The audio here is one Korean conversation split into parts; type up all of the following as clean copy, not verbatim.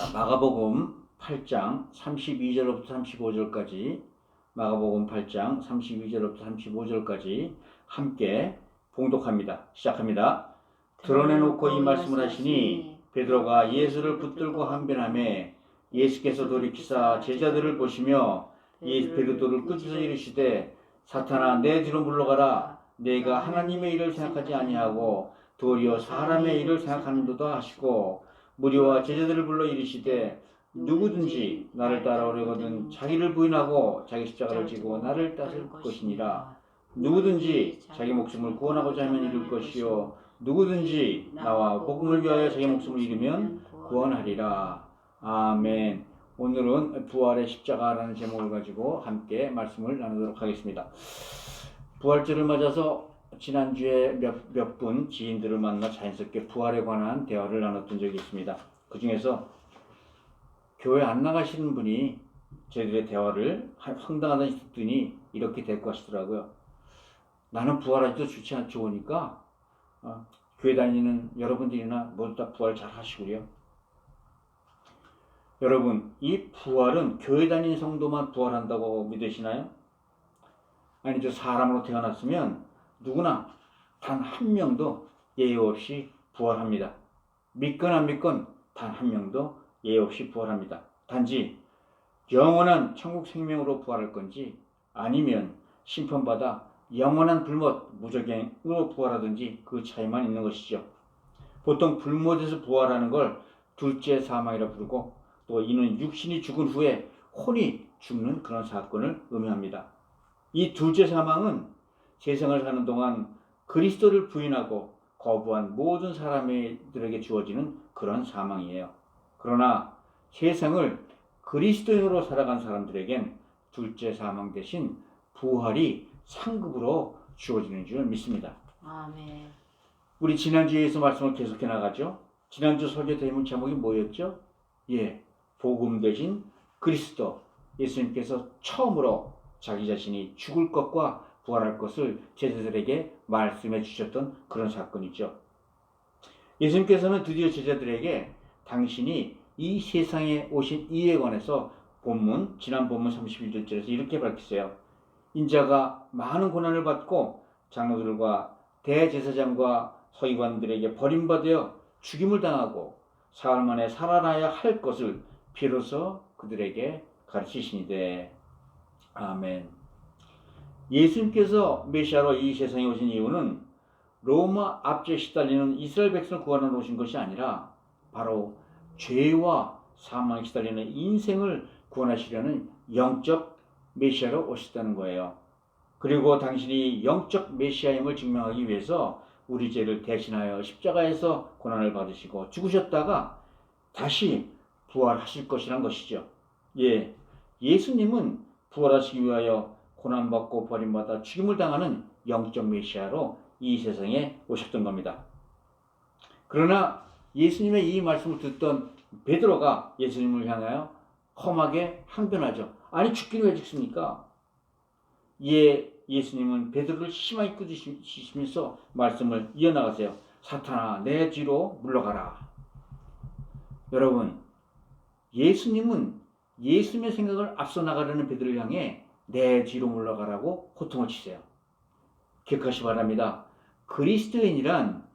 마가복음 8장 32절부터 35절까지 마가복음 8장 32절부터 35절까지 함께 봉독합니다. 시작합니다. 드러내놓고 이 말씀을 하시니 베드로가 예수를 붙들고 항변하매 예수께서 돌이키사 제자들을 보시며 베드로를 꾸짖어 이르시되 사탄아 내 뒤로 물러가라. 내가 하나님의 일을 생각하지 아니하고 도리어 사람의 일을 생각하는도다 하시고 무리와 제자들을 불러 이르시되 누구든지 나를 따라오려거든 자기를 부인하고 자기 십자가를 지고 나를 따를 것이니라. 누구든지 자기 목숨을 구원하고자 하면 잃을 것이요 누구든지 나와 복음을 위하여 자기 목숨을 잃으면 구원하리라. 아멘. 오늘은 부활의 십자가라는 제목을 가지고 함께 말씀을 나누도록 하겠습니다. 부활절을 맞아서 지난주에 몇 분 지인들을 만나 자연스럽게 부활에 관한 대화를 나눴던 적이 있습니다. 그 중에서 교회 안 나가시는 분이 저희들의 대화를 황당하다 싶더니 이렇게 데리고 하시더라고요. 나는 부활하기도 좋으니까 교회 다니는 여러분들이나 모두 다 부활 잘 하시고요. 여러분, 이 부활은 교회 다니는 성도만 부활한다고 믿으시나요? 아니죠. 사람으로 태어났으면 누구나 단 한 명도 예외 없이 부활합니다. 믿건 안 믿건 단 한 명도 예외 없이 부활합니다. 단지 영원한 천국 생명으로 부활할 건지 아니면 심판받아 영원한 불못 무저갱으로 부활하든지 그 차이만 있는 것이죠. 보통 불못에서 부활하는 걸 둘째 사망이라 부르고 또 이는 육신이 죽은 후에 혼이 죽는 그런 사건을 의미합니다. 이 둘째 사망은 세상을 사는 동안 그리스도를 부인하고 거부한 모든 사람들에게 주어지는 그런 사망이에요. 그러나 세상을 그리스도인으로 살아간 사람들에겐 둘째 사망 대신 부활이 상급으로 주어지는 줄 믿습니다. 아멘. 우리 지난주에서 말씀을 계속해 나가죠. 지난주 설교 대목 제목이 뭐였죠? 복음 대신 그리스도. 예수님께서 처음으로 자기 자신이 죽을 것과 부활할 것을 제자들에게 말씀해 주셨던 그런 사건이죠. 예수님께서는 드디어 제자들에게 당신이 이 세상에 오신 이유에 관해서 지난 본문 31절에서 이렇게 밝히세요. 인자가 많은 고난을 받고 장로들과 대제사장과 서기관들에게 버림받아 죽임을 당하고 사흘 만에 살아나야 할 것을 비로소 그들에게 가르치시니되. 아멘. 예수님께서 메시아로 이 세상에 오신 이유는 로마 압제에 시달리는 이스라엘 백성을 구하러 오신 것이 아니라 바로 죄와 사망에 시달리는 인생을 구원하시려는 영적 메시아로 오셨다는 거예요. 그리고 당신이 영적 메시아임을 증명하기 위해서 우리 죄를 대신하여 십자가에서 고난을 받으시고 죽으셨다가 다시 부활하실 것이란 것이죠. 예수님은 부활하시기 위하여 고난받고 버림받아 죽임을 당하는 영적 메시아로 이 세상에 오셨던 겁니다. 그러나 예수님의 이 말씀을 듣던 베드로가 예수님을 향하여 험하게 항변하죠. 아니 죽기는 왜 죽습니까? 예수님은 베드로를 심하게 꾸짖으시면서 말씀을 이어나가세요. 사탄아 내 뒤로 물러가라. 여러분, 예수님은 예수님의 생각을 앞서 나가려는 베드로를 향해 내 뒤로 물러가라고 호통을 치세요. 기억하시 바랍니다. 그리스도인이란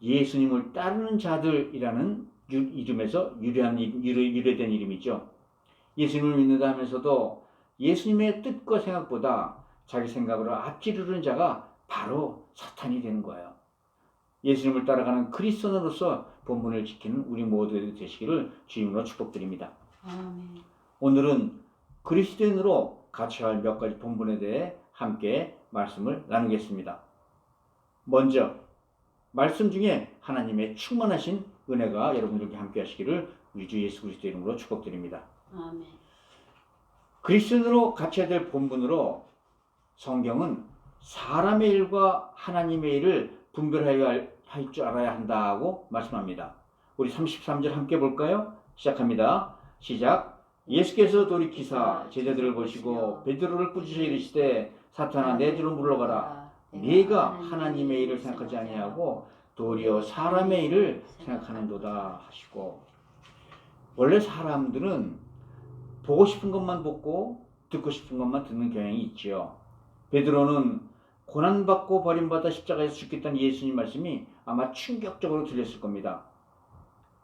예수님을 따르는 자들이라는 이름에서 유래된 이름이죠. 예수님을 믿는다 하면서도 예수님의 뜻과 생각보다 자기 생각으로 앞지르는 자가 바로 사탄이 되는 거예요. 예수님을 따라가는 그리스도인으로서 본분을 지키는 우리 모두가 되시기를 주님으로 축복드립니다. 아멘. 오늘은 그리스도인으로 갖춰야 할 몇 가지 본분에 대해 함께 말씀을 나누겠습니다. 먼저 말씀 중에 하나님의 충만하신 은혜가 여러분들께 함께 하시기를 우리 주 예수 그리스도 이름으로 축복드립니다. 아멘. 그리스도인으로 갖춰야 될 본분으로 성경은 사람의 일과 하나님의 일을 분별해야 할 줄 알아야 한다고 말씀합니다. 우리 33절 함께 볼까요? 시작합니다. 시작. 예수께서 돌이키사 제자들을 보시고 베드로를 꾸짖어 이르시되 사탄아 내 뒤로 물러가라. 네가 하나님의 일을 생각하지 아니하고 도리어 사람의 일을 생각하는도다 하시고. 원래 사람들은 보고 싶은 것만 보고 듣고 싶은 것만 듣는 경향이 있지요. 베드로는 고난받고 버림받아 십자가에서 죽겠다는 예수님 말씀이 아마 충격적으로 들렸을 겁니다.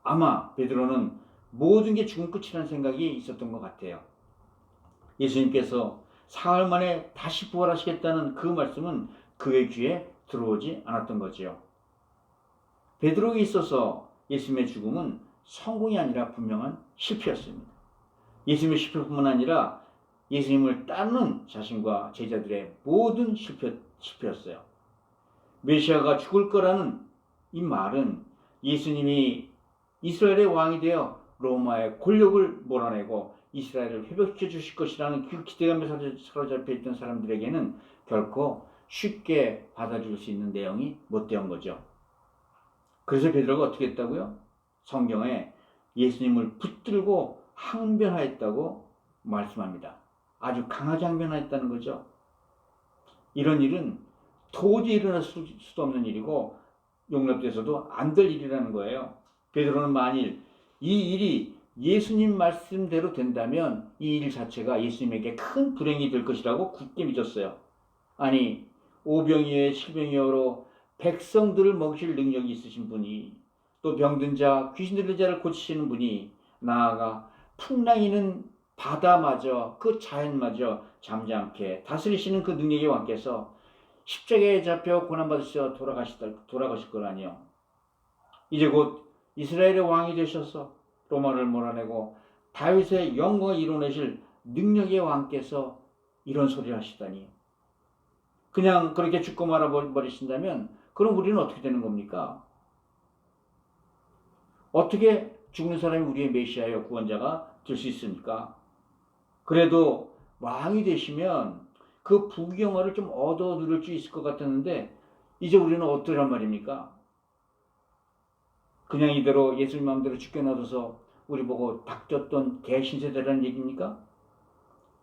아마 베드로는 모든 게 죽음 끝이라는 생각이 있었던 것 같아요. 예수님께서 사흘 만에 다시 부활하시겠다는 그 말씀은 그의 귀에 들어오지 않았던 거지요. 베드로에게 있어서 예수님의 죽음은 성공이 아니라 분명한 실패였습니다. 예수님의 실패뿐만 아니라 예수님을 따르는 자신과 제자들의 모든 실패였어요. 메시아가 죽을 거라는 이 말은 예수님이 이스라엘의 왕이 되어 로마의 권력을 몰아내고 이스라엘을 회복시켜 주실 것이라는 그 기대감에 사로잡혀 있던 사람들에게는 결코 쉽게 받아줄 수 있는 내용이 못 되온 거죠. 그래서 베드로가 어떻게 했다고요? 성경에 예수님을 붙들고 항변하였다고 말씀합니다. 아주 강하게 항변하였다는 거죠. 이런 일은 도저히 일어날 수도 없는 일이고 용납돼서도 안 될 일이라는 거예요. 베드로는 만일 이 일이 예수님 말씀대로 된다면 이 일 자체가 예수님에게 큰 불행이 될 것이라고 굳게 믿었어요. 아니 오병이어의 칠병이어로 백성들을 먹이실 능력이 있으신 분이, 또 병든 자, 귀신 들린 자를 고치시는 분이, 나아가 풍랑이는 바다마저 그 자연마저 잠잠케 다스리시는 그 능력의 왕께서 십자가에 잡혀 고난받으셔 돌아가실 거라니요. 이제 곧 이스라엘의 왕이 되셔서 로마를 몰아내고 다윗의 영광을 이뤄내실 능력의 왕께서 이런 소리를 하시다니. 그냥 그렇게 죽고 말아버리신다면 그럼 우리는 어떻게 되는 겁니까? 어떻게 죽는 사람이 우리의 메시아여 구원자가 될 수 있습니까? 그래도 왕이 되시면 그 부귀영화를 좀 얻어 누릴 수 있을 것 같았는데 이제 우리는 어떠란 말입니까? 그냥 이대로 예수님 마음대로 죽게 놔둬서 우리 보고 닥쳤던 개신세대라는 얘기입니까?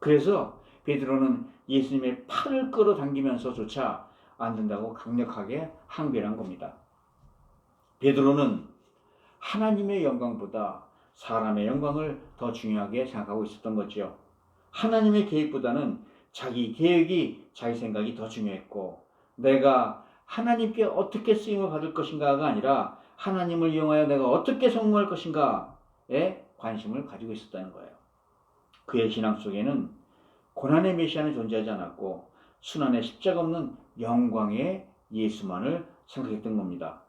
그래서 베드로는 예수님의 팔을 끌어당기면서조차 안 된다고 강력하게 항변한 겁니다. 베드로는 하나님의 영광보다 사람의 영광을 더 중요하게 생각하고 있었던 거죠. 하나님의 계획보다는 자기 계획이, 자기 생각이 더 중요했고, 내가 하나님께 어떻게 쓰임을 받을 것인가가 아니라 하나님을 이용하여 내가 어떻게 성공할 것인가에 관심을 가지고 있었다는 거예요. 그의 신앙 속에는 고난의 메시아는 존재하지 않았고 순환의 십자가 없는 영광의 예수만을 생각했던 겁니다.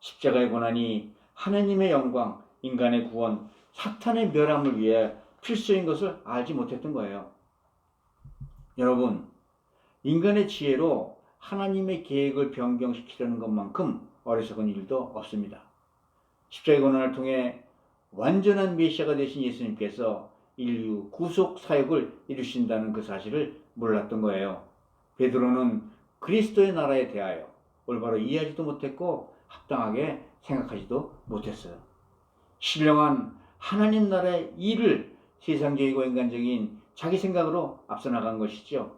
십자가의 고난이 하나님의 영광, 인간의 구원, 사탄의 멸함을 위해 필수인 것을 알지 못했던 거예요. 여러분, 인간의 지혜로 하나님의 계획을 변경시키려는 것만큼 어리석은 일도 없습니다. 십자가의 고난을 통해 완전한 메시아가 되신 예수님께서 인류 구속 사역을 이루신다는 그 사실을 몰랐던 거예요. 베드로는 그리스도의 나라에 대하여 올바로 이해하지도 못했고 합당하게 생각하지도 못했어요. 신령한 하나님 나라의 일을 세상적이고 인간적인 자기 생각으로 앞서 나간 것이죠.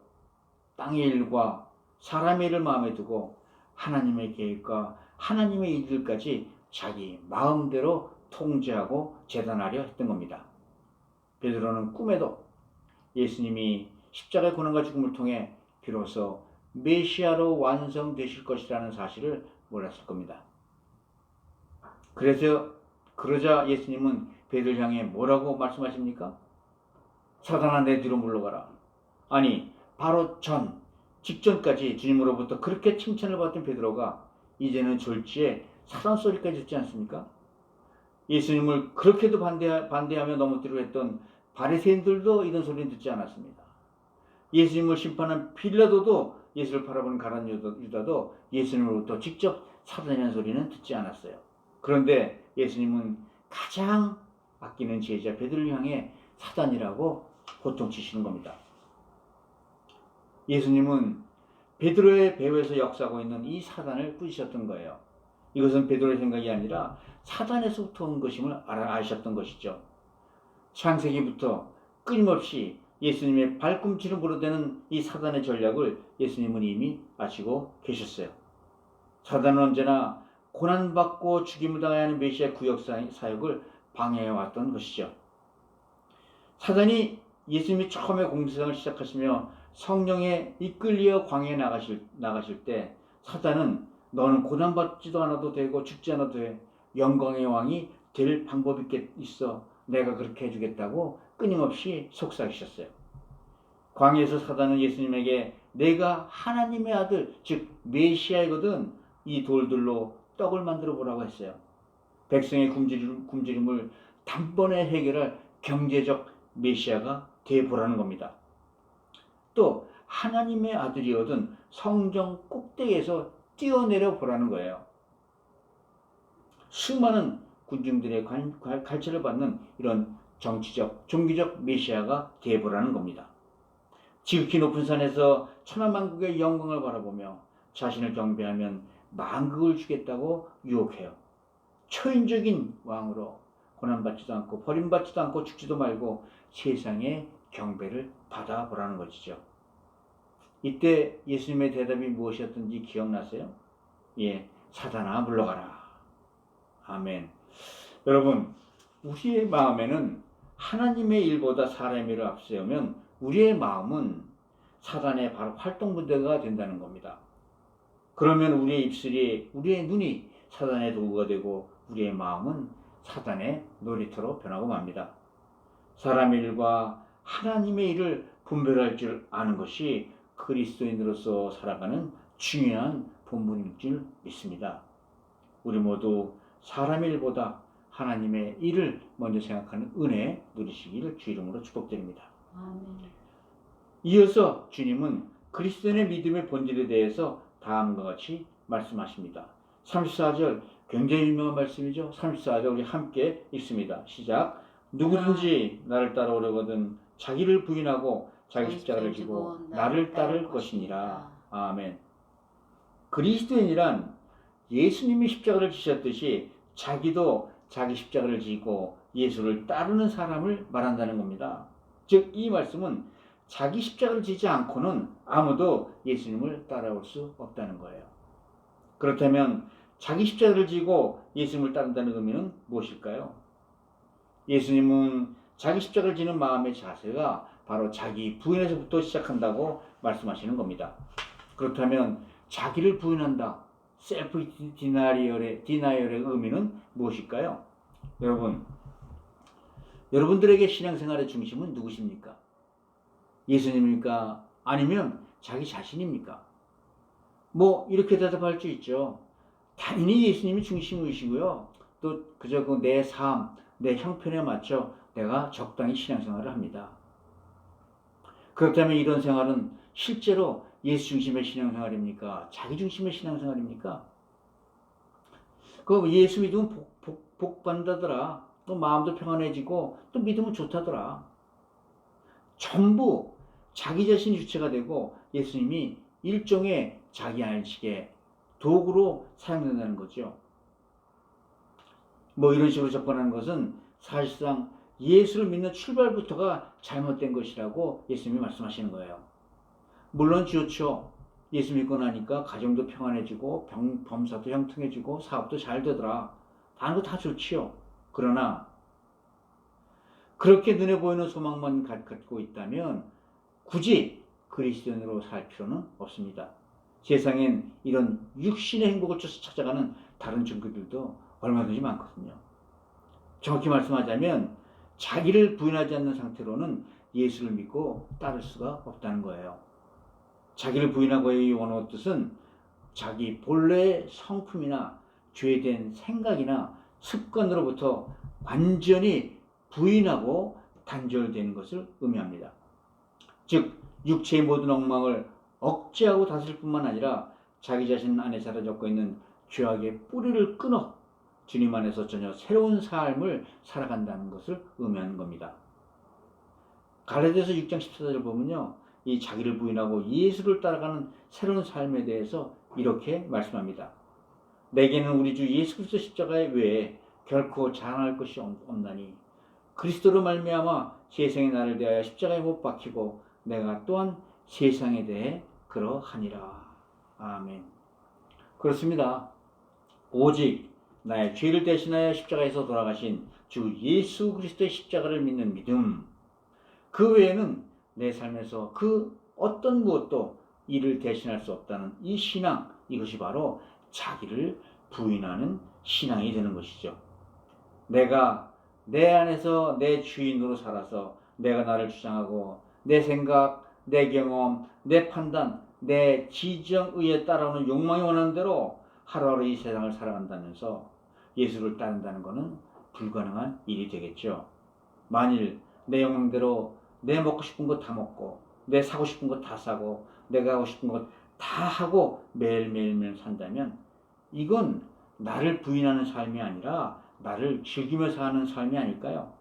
땅의 일과 사람의 일을 마음에 두고 하나님의 계획과 하나님의 일들까지 자기 마음대로 통제하고 재단하려 했던 겁니다. 베드로는 꿈에도 예수님이 십자가의 고난과 죽음을 통해 비로소 메시아로 완성되실 것이라는 사실을 몰랐을 겁니다. 그러자 예수님은 베드로를 향해 뭐라고 말씀하십니까? 사단아 내 뒤로 물러가라. 아니 바로 직전까지 주님으로부터 그렇게 칭찬을 받던 베드로가 이제는 졸지에 사단 소리까지 듣지 않습니까? 예수님을 그렇게도 반대하며 넘어뜨리려 했던 바리새인들도 이런 소리는 듣지 않았습니다. 예수님을 심판한 빌라도도 예수를 바라보는 가룟 유다도 예수님으로부터 직접 사단이라는 소리는 듣지 않았어요. 그런데 예수님은 가장 아끼는 제자 베드로를 향해 사단이라고 호통치시는 겁니다. 예수님은 베드로의 배후에서 역사하고 있는 이 사단을 꾸짖으셨던 거예요. 이것은 베드로의 생각이 아니라 사단에서부터 온 것임을 아셨던 것이죠. 창세기부터 끊임없이 예수님의 발꿈치를 부르대는 이 사단의 전략을 예수님은 이미 아시고 계셨어요. 사단은 언제나 고난받고 죽임을 당해야 하는 메시아의 구역 사역을 방해해 왔던 것이죠. 사단이 예수님이 처음에 공생을 시작하시며 성령에 이끌려 광야에 나가실 때 사단은 너는 고난받지도 않아도 되고 죽지 않아도 돼. 영광의 왕이 될 방법이 있어. 내가 그렇게 해주겠다고 끊임없이 속삭이셨어요. 광야에서 사단은 예수님에게 내가 하나님의 아들, 즉 메시아이거든 이 돌들로 떡을 만들어 보라고 했어요. 백성의 굶주림을 단번에 해결할 경제적 메시아가 되어보라는 겁니다. 또 하나님의 아들이거든 성정 꼭대기에서 뛰어내려 보라는 거예요. 수많은 군중들의 갈채를 받는 이런 정치적, 종교적 메시아가 되어보라는 겁니다. 지극히 높은 산에서 천하만국의 영광을 바라보며 자신을 경배하면 만국을 주겠다고 유혹해요. 초인적인 왕으로 고난받지도 않고 버림받지도 않고 죽지도 말고 세상의 경배를 받아보라는 것이죠. 이때 예수님의 대답이 무엇이었던지 기억나세요? 예, 사단아 물러가라. 아멘. 여러분, 우리의 마음에는 하나님의 일보다 사람의 일을 앞세우면 우리의 마음은 사단의 바로 활동부대가 된다는 겁니다. 그러면 우리의 입술이, 우리의 눈이 사단의 도구가 되고 우리의 마음은 사단의 놀이터로 변하고 맙니다. 사람의 일과 하나님의 일을 분별할 줄 아는 것이 그리스도인으로서 살아가는 중요한 본분일 줄 믿습니다. 우리 모두 사람의 일보다 하나님의 일을 먼저 생각하는 은혜 누리시기를 주 이름으로 축복드립니다. 아멘. 이어서 주님은 그리스도인의 믿음의 본질에 대해서 다음과 같이 말씀하십니다. 34절 굉장히 유명한 말씀이죠. 34절 우리 함께 읽습니다. 시작. 누구든지 나를 따라오려거든 자기를 부인하고 자기 십자가를 지고 나를 따를 것이니라. 아멘. 그리스도인이란 예수님이 십자가를 지셨듯이 자기도 자기 십자가를 지고 예수를 따르는 사람을 말한다는 겁니다. 즉 이 말씀은 자기 십자가를 지지 않고는 아무도 예수님을 따라올 수 없다는 거예요. 그렇다면 자기 십자가를 지고 예수님을 따른다는 의미는 무엇일까요? 예수님은 자기 십자가를 지는 마음의 자세가 바로 자기 부인에서부터 시작한다고 말씀하시는 겁니다. 그렇다면 자기를 부인한다. 셀프 디나이얼의 의미는 무엇일까요? 여러분들에게 신앙생활의 중심은 누구십니까? 예수님입니까? 아니면 자기 자신입니까? 이렇게 대답할 수 있죠. 당연히 예수님이 중심이시고요. 또 그저 내 삶, 내 형편에 맞춰 내가 적당히 신앙생활을 합니다. 그렇다면 이런 생활은 실제로 예수 중심의 신앙생활입니까? 자기 중심의 신앙생활입니까? 예수 믿으면 복 받는다더라. 또 마음도 평안해지고 또 믿으면 좋다더라. 전부 자기 자신이 주체가 되고 예수님이 일종의 자기 안식의 도구로 사용된다는 거죠. 이런 식으로 접근하는 것은 사실상 예수를 믿는 출발부터가 잘못된 것이라고 예수님이 말씀하시는 거예요. 물론 좋죠. 예수 믿고 나니까 가정도 평안해지고 범사도 형통해지고 사업도 잘 되더라. 다른 거 다 좋지요. 그러나 그렇게 눈에 보이는 소망만 갖고 있다면 굳이 그리스도인으로 살 필요는 없습니다. 세상엔 이런 육신의 행복을 찾아가는 다른 종교들도 얼마든지 많거든요. 정확히 말씀하자면 자기를 부인하지 않는 상태로는 예수를 믿고 따를 수가 없다는 거예요. 자기를 부인하고의 원어 뜻은 자기 본래의 성품이나 죄된 생각이나 습관으로부터 완전히 부인하고 단절되는 것을 의미합니다. 즉 육체의 모든 엉망을 억제하고 다스릴 뿐만 아니라 자기 자신 안에 사라졌고 있는 죄악의 뿌리를 끊어 주님 안에서 전혀 새로운 삶을 살아간다는 것을 의미하는 겁니다. 갈라디아서 6장 14절을 보면요. 이 자기를 부인하고 예수를 따라가는 새로운 삶에 대해서 이렇게 말씀합니다. 내게는 우리 주 예수 그리스도 십자가 외에 결코 자랑할 것이 없나니 그리스도로 말미암아 세상의 나를 대하여 십자가에 못 박히고 내가 또한 세상에 대해 그러하니라. 아멘. 그렇습니다. 오직 나의 죄를 대신하여 십자가에서 돌아가신 주 예수 그리스도의 십자가를 믿는 믿음, 그 외에는 내 삶에서 그 어떤 무엇도 이를 대신할 수 없다는 이 신앙, 이것이 바로 자기를 부인하는 신앙이 되는 것이죠. 내가 내 안에서 내 주인으로 살아서 내가 나를 주장하고 내 생각, 내 경험, 내 판단, 내 지정의에 따라오는 욕망이 원하는 대로 하루하루 이 세상을 살아간다면서 예수를 따른다는 것은 불가능한 일이 되겠죠. 만일 내 욕망대로 내 먹고 싶은 거 다 먹고 내 사고 싶은 거 다 사고 내가 하고 싶은 것 다 하고 매일매일 산다면 이건 나를 부인하는 삶이 아니라 나를 즐기며 사는 삶이 아닐까요?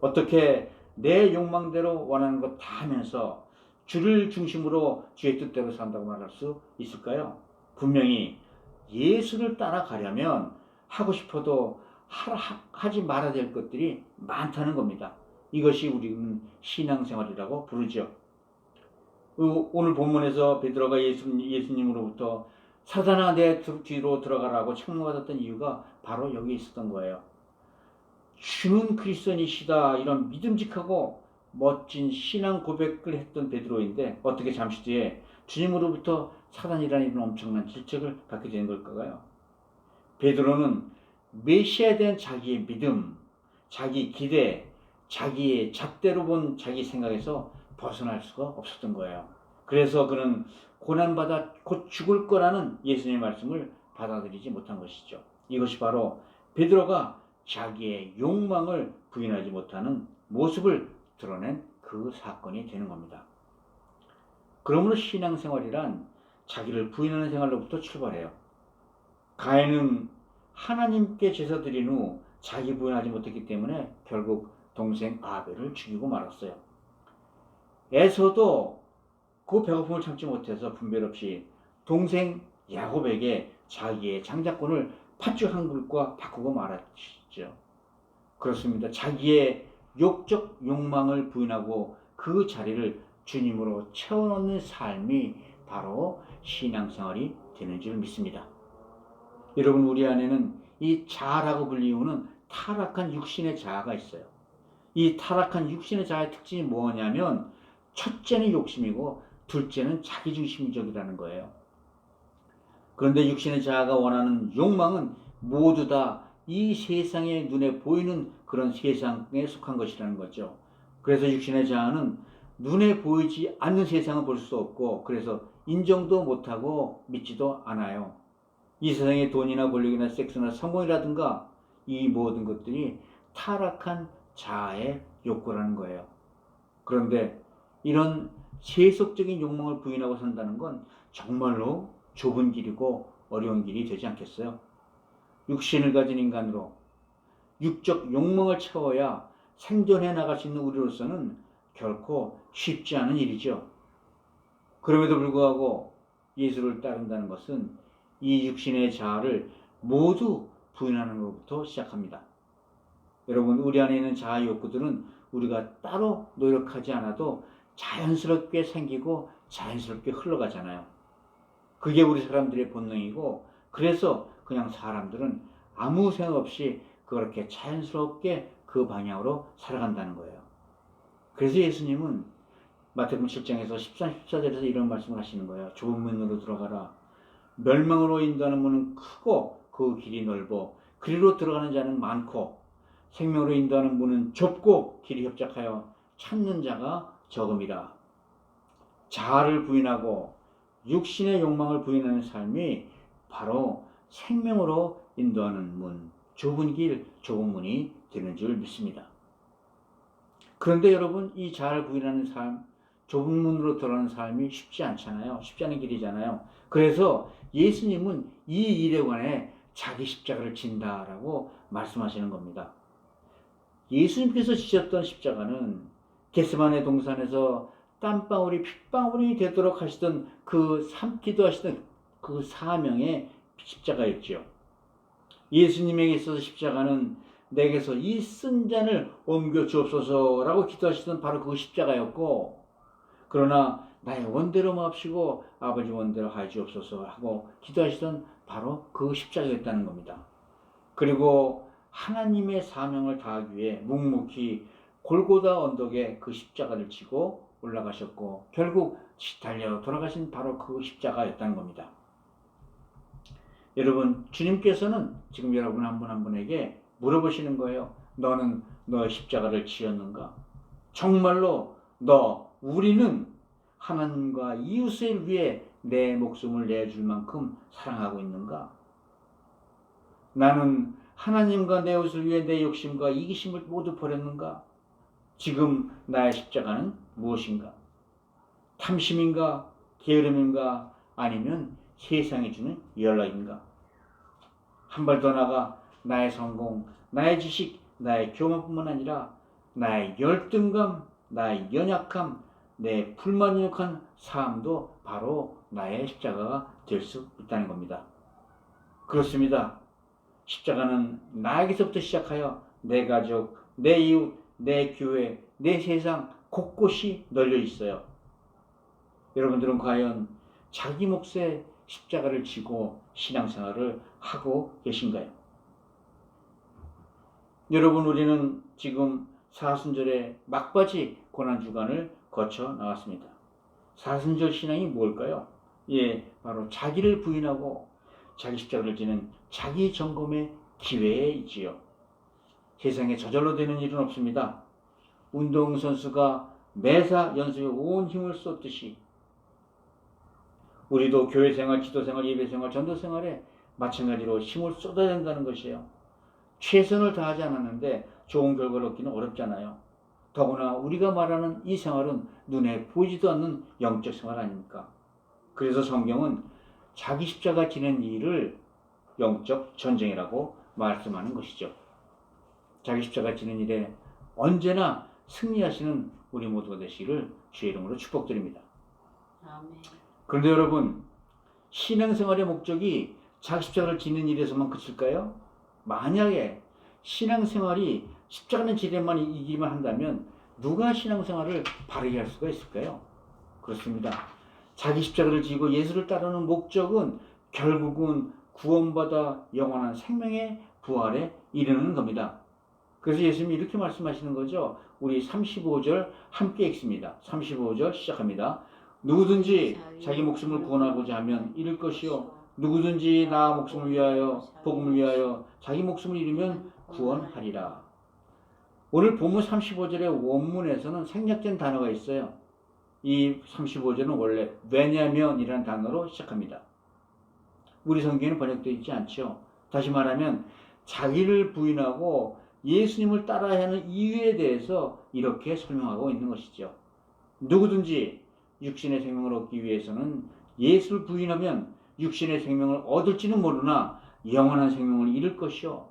어떻게 내 욕망대로 원하는 것 다 하면서 주를 중심으로 주의 뜻대로 산다고 말할 수 있을까요? 분명히 예수를 따라가려면 하고 싶어도 하지 말아야 될 것들이 많다는 겁니다. 이것이 우리는 신앙생활이라고 부르죠. 오늘 본문에서 베드로가 예수님으로부터 사단아 내 뒤로 들어가라고 책망받았던 이유가 바로 여기 있었던 거예요. 주는 그리스도이시다, 이런 믿음직하고 멋진 신앙 고백을 했던 베드로인데 어떻게 잠시 뒤에 주님으로부터 사단이라는 이런 엄청난 질책을 받게 된 걸까요? 베드로는 메시아에 대한 자기의 믿음, 자기 기대, 자기의 잣대로 본 자기 생각에서 벗어날 수가 없었던 거예요. 그래서 그는 고난받아 곧 죽을 거라는 예수님의 말씀을 받아들이지 못한 것이죠. 이것이 바로 베드로가 자기의 욕망을 부인하지 못하는 모습을 드러낸 그 사건이 되는 겁니다. 그러므로 신앙생활이란 자기를 부인하는 생활로부터 출발해요. 가인은 하나님께 제사 드린 후 자기 부인하지 못했기 때문에 결국 동생 아벨을 죽이고 말았어요. 에서도 그 배고픔을 참지 못해서 분별 없이 동생 야곱에게 자기의 장자권을 팥죽 한 그릇과 바꾸고 말았죠. 그렇습니다. 자기의 욕적 욕망을 부인하고 그 자리를 주님으로 채워넣는 삶이 바로 신앙생활이 되는 줄 믿습니다. 여러분, 우리 안에는 이 자아라고 불리우는 타락한 육신의 자아가 있어요. 이 타락한 육신의 자아의 특징이 뭐냐면 첫째는 욕심이고 둘째는 자기중심적이라는 거예요. 그런데 육신의 자아가 원하는 욕망은 모두 다 이 세상의 눈에 보이는 그런 세상에 속한 것이라는 거죠. 그래서 육신의 자아는 눈에 보이지 않는 세상을 볼 수 없고 그래서 인정도 못하고 믿지도 않아요. 이 세상의 돈이나 권력이나 섹스나 성공이라든가 이 모든 것들이 타락한 자아의 욕구라는 거예요. 그런데 이런 세속적인 욕망을 부인하고 산다는 건 정말로 좁은 길이고 어려운 길이 되지 않겠어요? 육신을 가진 인간으로 육적 욕망을 채워야 생존해 나갈 수 있는 우리로서는 결코 쉽지 않은 일이죠. 그럼에도 불구하고 예수를 따른다는 것은 이 육신의 자아를 모두 부인하는 것부터 시작합니다. 여러분, 우리 안에 있는 자아 욕구들은 우리가 따로 노력하지 않아도 자연스럽게 생기고 자연스럽게 흘러가잖아요. 그게 우리 사람들의 본능이고 그래서 그냥 사람들은 아무 생각 없이 그렇게 자연스럽게 그 방향으로 살아간다는 거예요. 그래서 예수님은 마태복음 7장에서 13, 14절에서 이런 말씀을 하시는 거예요. 좁은 문으로 들어가라. 멸망으로 인도하는 문은 크고 그 길이 넓어 그리로 들어가는 자는 많고 생명으로 인도하는 문은 좁고 길이 협착하여 찾는 자가 적음이라. 자아를 부인하고 육신의 욕망을 부인하는 삶이 바로 생명으로 인도하는 문, 좁은 길, 좁은 문이 되는 줄 믿습니다. 그런데 여러분, 이 자아를 부인하는 삶, 좁은 문으로 들어가는 삶이 쉽지 않잖아요. 쉽지 않은 길이잖아요. 그래서 예수님은 이 일에 관해 자기 십자가를 진다라고 말씀하시는 겁니다. 예수님께서 지셨던 십자가는 겟세마네 동산에서 땀방울이 핏방울이 되도록 하시던 기도하시던 그 사명의 십자가였죠. 예수님에게 있어서 십자가는 내게서 이 쓴 잔을 옮겨 주옵소서라고 기도하시던 바로 그 십자가였고, 그러나 나의 원대로 마옵시고 아버지 원대로 하여 주옵소서 하고 기도하시던 바로 그 십자가였다는 겁니다. 그리고 하나님의 사명을 다하기 위해 묵묵히 골고다 언덕에 그 십자가를 지고 올라가셨고 결국 달려 돌아가신 바로 그 십자가였다는 겁니다. 여러분, 주님께서는 지금 여러분 한 분 한 분에게 물어보시는 거예요. 너는 너의 십자가를 지었는가? 정말로 우리는 하나님과 이웃을 위해 내 목숨을 내줄 만큼 사랑하고 있는가? 나는 하나님과 내 이웃을 위해 내 욕심과 이기심을 모두 버렸는가? 지금 나의 십자가는 무엇인가? 탐심인가? 게으름인가? 아니면 세상이 주는 연락인가? 한 발 더 나가 나의 성공, 나의 지식, 나의 교만뿐만 아니라 나의 열등감, 나의 연약함, 내 불만족한 삶도 바로 나의 십자가가 될 수 있다는 겁니다. 그렇습니다. 십자가는 나에게서부터 시작하여 내 가족, 내 이웃, 내 교회, 내 세상 곳곳이 널려 있어요. 여러분들은 과연 자기 몫의 십자가를 지고 신앙생활을 하고 계신가요? 여러분, 우리는 지금 사순절의 막바지 고난주간을 거쳐 나왔습니다. 사순절 신앙이 뭘까요? 바로 자기를 부인하고 자기 십자가를 지는 자기 점검의 기회이지요. 세상에 저절로 되는 일은 없습니다. 운동선수가 매사 연습에 온 힘을 쏟듯이 우리도 교회생활, 지도생활, 예배생활, 전도생활에 마찬가지로 힘을 쏟아야 된다는 것이에요. 최선을 다하지 않았는데 좋은 결과를 얻기는 어렵잖아요. 더구나 우리가 말하는 이 생활은 눈에 보이지도 않는 영적 생활 아닙니까? 그래서 성경은 자기 십자가 지는 일을 영적 전쟁이라고 말씀하는 것이죠. 자기 십자가 지는 일에 언제나 승리하시는 우리 모두가 되시기를 주의 이름으로 축복드립니다. 아멘. 그런데 여러분, 신앙생활의 목적이 자기 십자가를 지는 일에서만 그칠까요? 만약에 신앙생활이 십자가는 지대만 이기만 한다면 누가 신앙생활을 바르게 할 수가 있을까요? 그렇습니다. 자기 십자가를 지고 예수를 따르는 목적은 결국은 구원받아 영원한 생명의 부활에 이르는 겁니다. 그래서 예수님이 이렇게 말씀하시는 거죠. 우리 35절 함께 읽습니다. 35절 시작합니다. 누구든지 자기 목숨을 구원하고자 하면 잃을 것이요 누구든지 나 목숨을 위하여 복음을 위하여 자기 목숨을 잃으면 구원하리라. 오늘 본문 35절의 원문에서는 생략된 단어가 있어요. 이 35절은 원래 왜냐면이라는 단어로 시작합니다. 우리 성경에는 번역되어 있지 않죠. 다시 말하면 자기를 부인하고 예수님을 따라야 하는 이유에 대해서 이렇게 설명하고 있는 것이죠. 누구든지 육신의 생명을 얻기 위해서는 예수를 부인하면 육신의 생명을 얻을지는 모르나 영원한 생명을 잃을 것이요.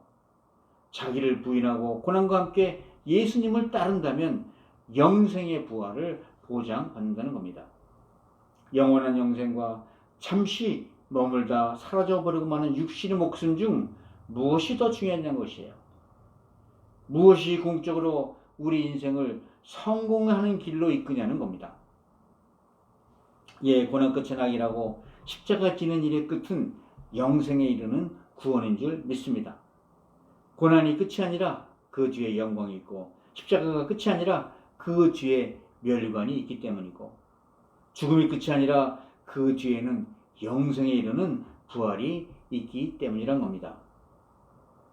자기를 부인하고 고난과 함께 예수님을 따른다면 영생의 부활을 보장받는다는 겁니다. 영원한 영생과 잠시 머물다 사라져버리고 마는 육신의 목숨 중 무엇이 더 중요한 것이에요. 무엇이 궁극적으로 우리 인생을 성공하는 길로 이끄냐는 겁니다. 고난 끝의 낙이라고 십자가 지는 일의 끝은 영생에 이르는 구원인 줄 믿습니다. 고난이 끝이 아니라 그 뒤에 영광이 있고 십자가가 끝이 아니라 그 뒤에 멸류관이 있기 때문이고 죽음이 끝이 아니라 그 뒤에는 영생에 이르는 부활이 있기 때문이란 겁니다.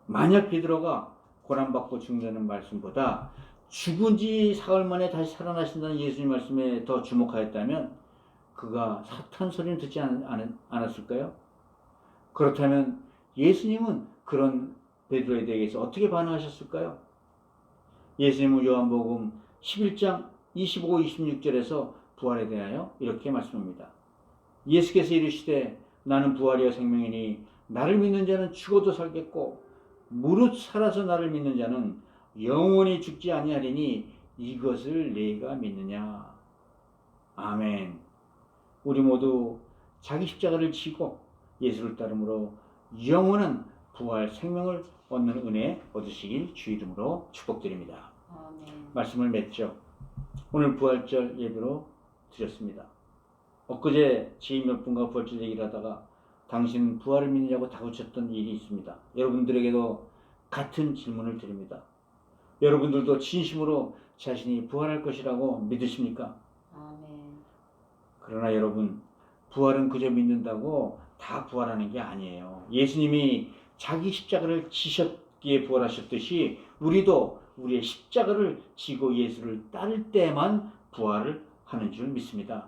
만약 베드로가 고난받고 죽는다는 말씀보다 죽은 지 사흘 만에 다시 살아나신다는 예수님 말씀에 더 주목하였다면 그가 사탄 소리는 듣지 않았을까요? 그렇다면 예수님은 그런 베드로에 대해서 어떻게 반응하셨을까요? 예수님은 요한복음 11장 25, 26절에서 부활에 대하여 이렇게 말씀합니다. 예수께서 이르시되 나는 부활이요 생명이니 나를 믿는 자는 죽어도 살겠고 무릇 살아서 나를 믿는 자는 영원히 죽지 아니하리니 이것을 네가 믿느냐. 아멘. 우리 모두 자기 십자가를 지고 예수를 따름으로 영원한 부활 생명을 얻는 은혜 얻으시길 주 이름으로 축복드립니다. 아멘. 말씀을 맺죠. 오늘 부활절 예배로 드렸습니다. 엊그제 지인 몇 분과 부활절 얘기를 하다가 당신은 부활을 믿느냐고 다그쳤던 일이 있습니다. 여러분들에게도 같은 질문을 드립니다. 여러분들도 진심으로 자신이 부활할 것이라고 믿으십니까? 아멘. 그러나 여러분, 부활은 그저 믿는다고 다 부활하는 게 아니에요. 예수님이 자기 십자가를 지셨기에 부활하셨듯이 우리도 우리의 십자가를 지고 예수를 따를 때만 부활을 하는 줄 믿습니다.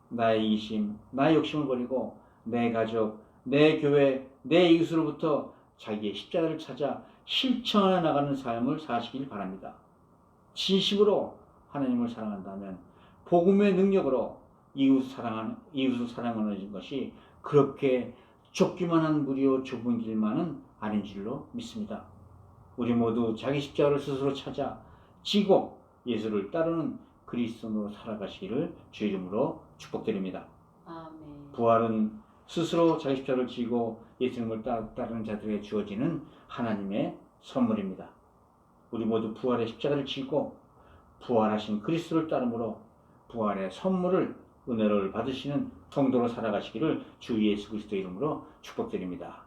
나의 이심, 나의 욕심을 버리고 내 가족, 내 교회, 내 이웃으로부터 자기의 십자가를 찾아 실천해 나가는 삶을 사시길 바랍니다. 진심으로 하나님을 사랑한다면 복음의 능력으로 이웃을 사랑하는 것이 그렇게 좁기만 한 무리요 좁은 길만은 아닌 줄로 믿습니다. 우리 모두 자기 십자가를 스스로 찾아 지고 예수를 따르는 그리스도로 살아가시기를 주 이름으로 축복드립니다. 아멘. 부활은 스스로 자기 십자가를 지고 예수님을 따르는 자들에게 주어지는 하나님의 선물입니다. 우리 모두 부활의 십자가를 지고 부활하신 그리스도를 따름으로 부활의 선물을 은혜를 받으시는 성도로 살아가시기를 주 예수 그리스도 이름으로 축복드립니다.